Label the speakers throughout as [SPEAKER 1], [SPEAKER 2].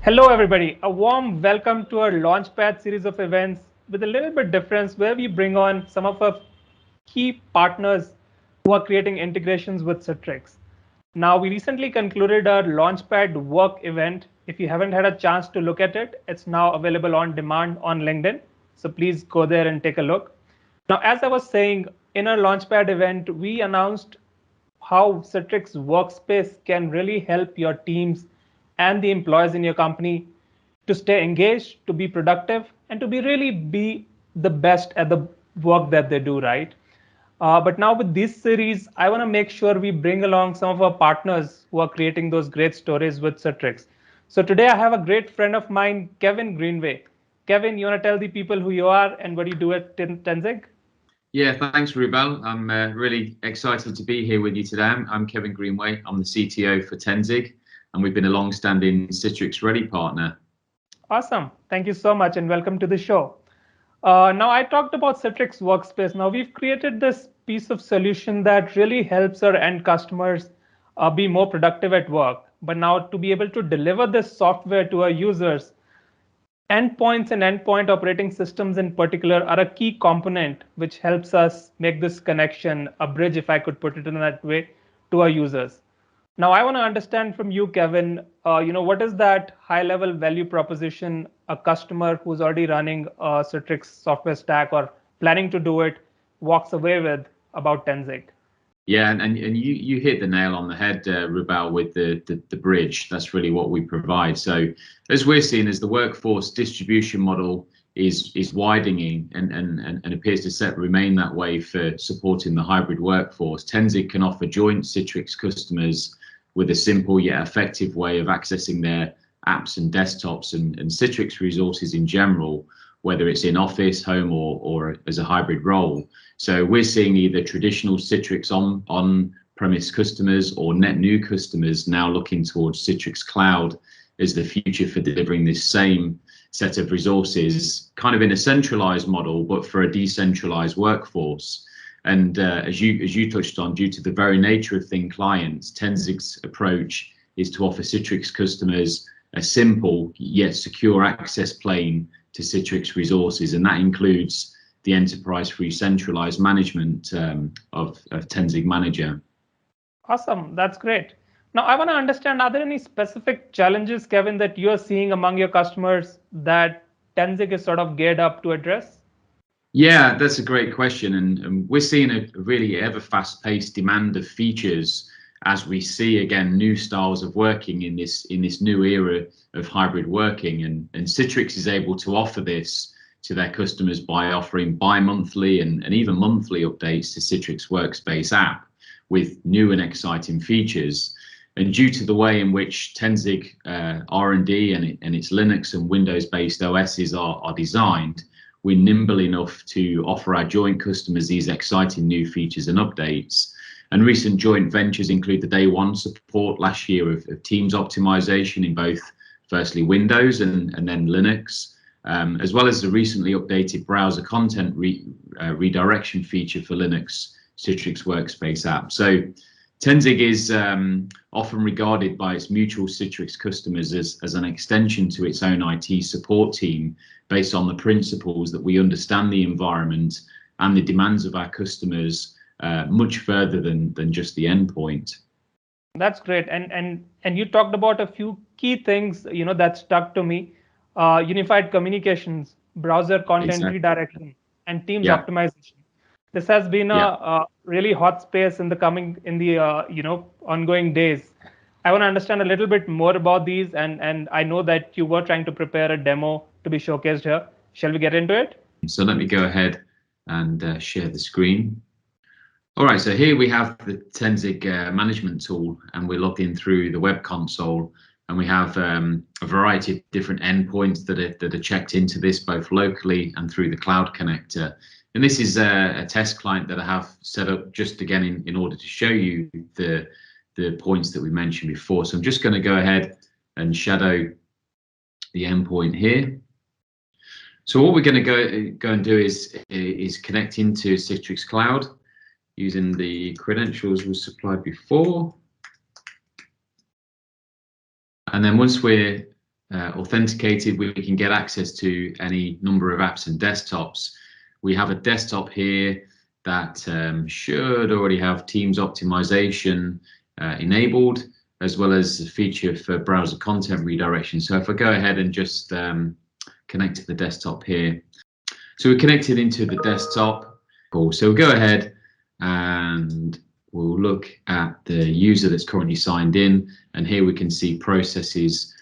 [SPEAKER 1] Hello, everybody. A warm welcome to our Launchpad series of events with a little bit difference where we bring on some of our key partners who are creating integrations with Citrix. Now, we recently concluded our Launchpad work event. If you haven't had a chance to look at it, it's now available on demand on LinkedIn. So please go there and take a look. Now, as I was saying, in our Launchpad event, we announced how Citrix Workspace can really help your teams and the employees in your company to stay engaged, to be productive, and to be the best at the work that they do, right? But now with this series, I want to make sure we bring along some of our partners who are creating those great stories with Citrix. So today I have a great friend of mine, Kevin Greenway. Kevin, you want to tell the people who you are and what you do at Tenzig?
[SPEAKER 2] Yeah, thanks, Rubel. I'm really excited to be here with you today. I'm Kevin Greenway. I'm the CTO for Tenzig, and we've been a long-standing Citrix Ready partner.
[SPEAKER 1] Awesome. Thank you so much and welcome to the show. Now, I talked about Citrix Workspace. Now, we've created this piece of solution that really helps our end customers be more productive at work. But now, to be able to deliver this software to our users, endpoints and endpoint operating systems in particular are a key component which helps us make this connection, a bridge, if I could put it in that way, to our users. Now, I want to understand from you, Kevin, what is that high-level value proposition a customer who's already running a Citrix software stack or planning to do it walks away with about Tenzig?
[SPEAKER 2] Yeah, and you hit the nail on the head, Rubel, with the bridge. That's really what we provide. So as we're seeing, as the workforce distribution model is widening and appears to remain that way for supporting the hybrid workforce, Tenzig can offer joint Citrix customers with a simple yet effective way of accessing their apps and desktops and Citrix resources in general, whether it's in office, home, or as a hybrid role. So we're seeing either traditional Citrix on-premise customers or net new customers now looking towards Citrix Cloud as the future for delivering this same set of resources, kind of in a centralized model, but for a decentralized workforce. And as you touched on, due to the very nature of thin clients, Tenzig's approach is to offer Citrix customers a simple yet secure access plane to Citrix resources, and that includes the enterprise-free centralized management of Tenzig Manager.
[SPEAKER 1] Awesome. That's great. Now, I want to understand, are there any specific challenges, Kevin, that you're seeing among your customers that Tenzig is sort of geared up to address?
[SPEAKER 2] Yeah, that's a great question, and we're seeing a really ever fast-paced demand of features as we see again new styles of working in this new era of hybrid working, and Citrix is able to offer this to their customers by offering bi-monthly and even monthly updates to Citrix Workspace app with new and exciting features. And due to the way in which Tenzig R&D and its Linux and Windows-based OSs are designed, we're nimble enough to offer our joint customers these exciting new features and updates. And recent joint ventures include the day one support last year of Teams optimization in both, firstly, Windows and then Linux, as well as the recently updated browser content redirection feature for Linux Citrix Workspace app. So Tenzig is often regarded by its mutual Citrix customers as an extension to its own IT support team, based on the principles that we understand the environment and the demands of our customers much further than just the endpoint.
[SPEAKER 1] That's great. And you talked about a few key things, that stuck to me. Unified communications, browser content redirection, and Teams optimization. This has been a really hot space in the ongoing days. I want to understand a little bit more about these, and I know that you were trying to prepare a demo to be showcased here. Shall we get into it?
[SPEAKER 2] So let me go ahead and share the screen. All right, so here we have the Tenzig management tool, and we're logged in through the web console, and we have a variety of different endpoints that are checked into this, both locally and through the cloud connector. And this is a test client that I have set up just again in order to show you the points that we mentioned before. So I'm just going to go ahead and shadow the endpoint here. So what we're going to go and do is connect into Citrix Cloud using the credentials we supplied before. And then once we're authenticated, we can get access to any number of apps and desktops. We have a desktop here that should already have Teams optimization enabled, as well as a feature for browser content redirection. So if I go ahead and just connect to the desktop here. So we're connected into the desktop. Cool. So we'll go ahead and we'll look at the user that's currently signed in. And here we can see processes.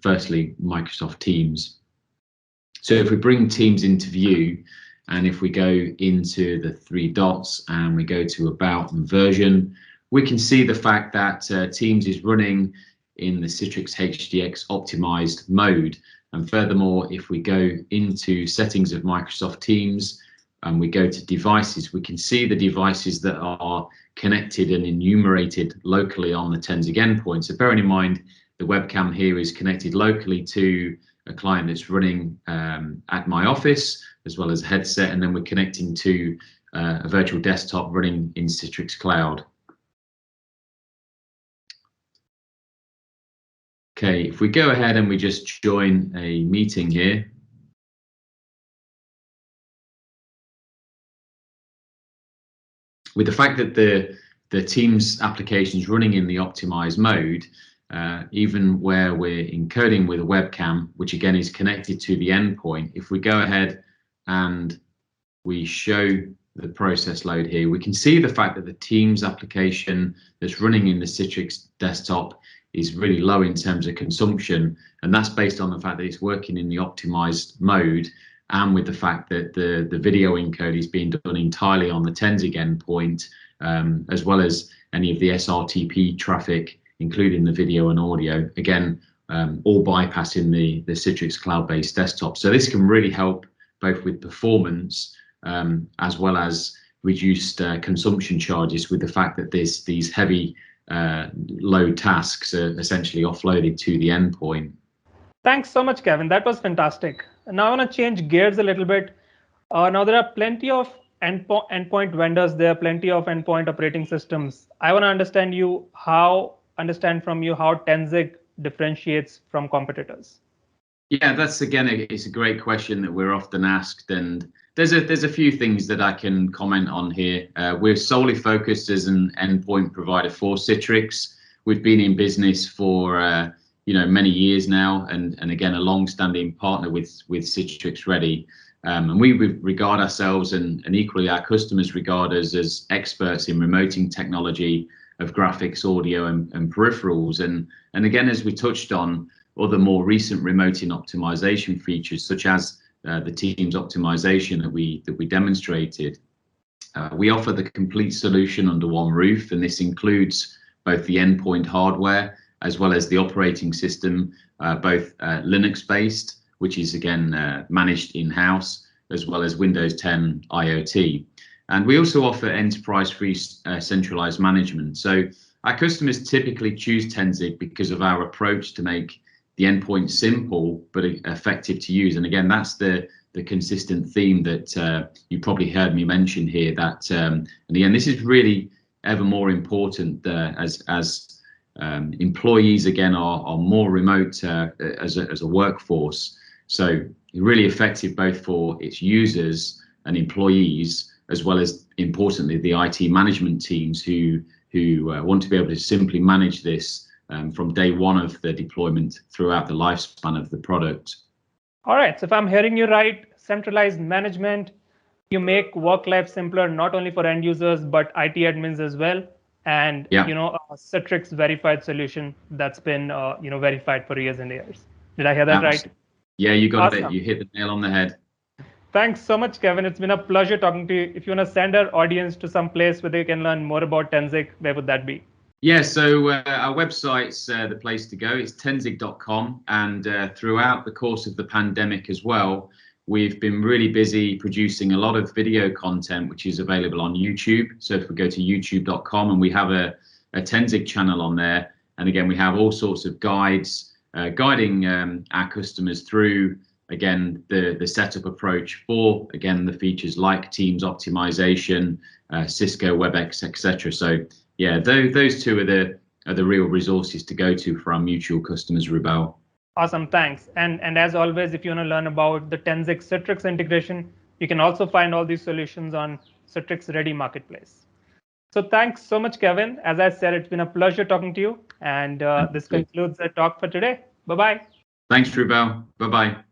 [SPEAKER 2] Firstly, Microsoft Teams. So if we bring Teams into view, and if we go into the three dots and we go to About and Version, we can see the fact that Teams is running in the Citrix HDX optimized mode. And furthermore, if we go into settings of Microsoft Teams and we go to devices, we can see the devices that are connected and enumerated locally on the Tenzig endpoint. So bearing in mind, the webcam here is connected locally to a client that's running at my office, as well as a headset, and then we're connecting to a virtual desktop running in Citrix Cloud. Okay, if we go ahead and we just join a meeting here. With the fact that the Teams application is running in the optimized mode, even where we're encoding with a webcam, which again is connected to the endpoint, if we go ahead and we show the process load here, we can see the fact that the Teams application that's running in the Citrix desktop is really low in terms of consumption, and that's based on the fact that it's working in the optimized mode, and with the fact that the video encode is being done entirely on the Tenzig endpoint, as well as any of the SRTP traffic, including the video and audio, again, all bypassing the Citrix cloud-based desktop. So this can really help both with performance as well as reduced consumption charges, with the fact that these heavy load tasks are essentially offloaded to the endpoint.
[SPEAKER 1] Thanks so much, Kevin. That was fantastic. Now I want to change gears a little bit. Now there are plenty of endpoint vendors. There are plenty of endpoint operating systems. I want to understand from you how Tenzig differentiates from competitors.
[SPEAKER 2] Yeah, that's again, it's a great question that we're often asked, and there's a few things that I can comment on here. We're solely focused as an endpoint provider for Citrix. We've been in business for many years now, and again a long-standing partner with Citrix Ready. And we regard ourselves, and equally our customers regard us, as experts in remoting technology of graphics, audio, and peripherals. And again, as we touched on, other more recent remoting optimization features, such as the Teams optimization that we demonstrated. We offer the complete solution under one roof, and this includes both the endpoint hardware as well as the operating system, both Linux-based, which is again managed in-house, as well as Windows 10 IoT. And we also offer enterprise-free centralized management. So our customers typically choose Tenzig because of our approach to make the endpoint simple but effective to use. And again, that's the consistent theme that you probably heard me mention here. That and again, this is really ever more important as employees again are more remote as a workforce. So really effective both for its users and employees, as well as importantly the IT management teams who want to be able to simply manage this from day one of the deployment throughout the lifespan of the product.
[SPEAKER 1] All right, so if I'm hearing you right, centralized management, you make work life simpler, not only for end users, but IT admins as well. And
[SPEAKER 2] yeah.
[SPEAKER 1] A Citrix verified solution that's been verified for years and years. Did I hear that right?
[SPEAKER 2] Yeah, you got
[SPEAKER 1] Awesome.
[SPEAKER 2] it. You hit the nail on the head.
[SPEAKER 1] Thanks so much, Kevin. It's been a pleasure talking to you. If you want to send our audience to some place where they can learn more about Tenzig, where would that be?
[SPEAKER 2] Yeah, so our website's the place to go. It's tenzig.com, and throughout the course of the pandemic as well, we've been really busy producing a lot of video content, which is available on YouTube. So if we go to youtube.com, and we have a Tenzig channel on there, and again, we have all sorts of guides guiding our customers through, again, the setup approach for, again, the features like Teams optimization, Cisco WebEx, etc. So yeah, those two are the real resources to go to for our mutual customers, Rubel.
[SPEAKER 1] Awesome, thanks. And as always, if you want to learn about the 10x Citrix integration, you can also find all these solutions on Citrix Ready Marketplace. So thanks so much, Kevin. As I said, it's been a pleasure talking to you. And this concludes the talk for today. Bye-bye.
[SPEAKER 2] Thanks, Rubel. Bye-bye.